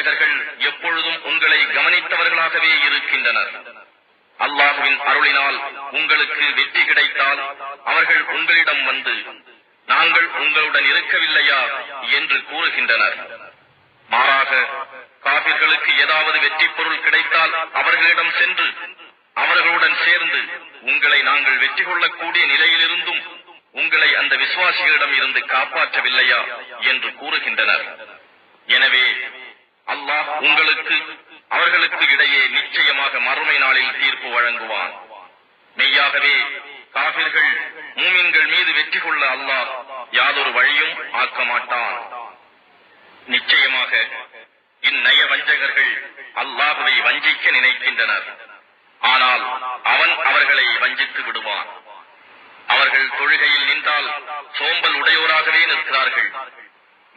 நயவஞ்சகர்கள் எப்பொழுதும் உங்களை கவனித்தவர்களாகவே இருக்கின்றனர். அல்லாஹ்வின் அருளினால் உங்களுக்கு வெற்றி கிடைத்தால் அவர்கள் உங்களிடம் வந்து, நாங்கள் உங்களுடன் இருக்கவில்லையா என்று கூறுகின்றனர். மாறாக காபிர்களுக்கு ஏதாவது வெற்றி பொருள் கிடைத்தால் அவர்களிடம் சென்று அவர்களுடன் சேர்ந்து, உங்களை நாங்கள் வெற்றி கொள்ளக்கூடிய நிலையிலிருந்தும் உங்களை அந்த விசுவாசிகளிடம் இருந்து காப்பாற்றவில்லையா என்று கூறுகின்றனர். எனவே அல்லாஹ் உங்களுக்கு அவர்களுக்கு இடையே நிச்சயமாக மறுமை நாளில் தீர்ப்பு வழங்குவான். மெய்யாகவே காபிர்கள் மூமின்கள் மீது வெற்றி கொள்ள அல்லாஹ் யாதொரு வழியும் ஆக்க மாட்டான். நிச்சயமாக இந்நய வஞ்சகர்கள் அல்லாஹ்வை வஞ்சிக்க நினைக்கின்றனர். ஆனால் அவன் அவர்களை வஞ்சித்து விடுவான். அவர்கள் தொழுகையில் நின்றால் சோம்பல் உடையோராகவே நிற்கிறார்கள்.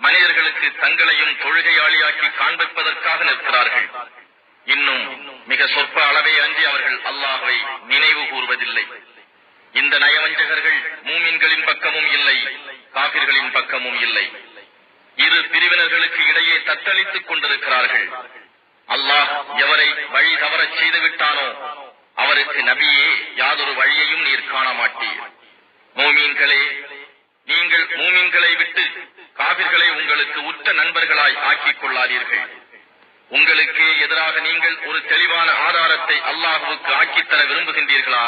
மனிதர்களுக்கு தங்களையும் தொழுகையாளியாக்கி காண்பிப்பதற்காக நிற்கிறார்கள். இன்னும் மிக சொற்ப அளவே அன்றி அவர்கள் அல்லாஹ்வை நினைவு கூறுவதில்லை. இந்த நயவஞ்சகர்கள் மூமின்களின் பக்கமும் இல்லை, காபிர்களின் பக்கமும் இல்லை. இரு பிரிவினர்களுக்கு இடையே தத்தளித்துக் கொண்டிருக்கிறார்கள். அல்லாஹ் எவரை வழி தவறச் செய்துவிட்டானோ அவருக்கு நபியே யாதொரு வழியையும் நீர் காண மாட்டீர். மூமீன்களே, நீங்கள் மூமீன்களை விட்டு காபிர்களை உங்களுக்கு உற்ற நண்பர்களாய் ஆக்கிக் கொள்ளாதீர்கள். உங்களுக்கு எதிராக நீங்கள் ஒரு தெளிவான ஆதாரத்தை அல்லாஹ்வுக்கு ஆக்கித்தர விரும்புகின்றீர்களா?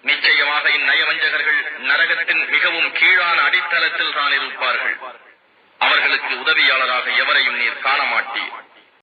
நிச்சயமாக இந்நயவஞ்சகர்கள் நரகத்தின் மிகவும் கீழான அடித்தளத்தில் தான் இருப்பார்கள். அவர்களுக்கு உதவியாளராக எவரையும் நீர் காண மாட்டீர்.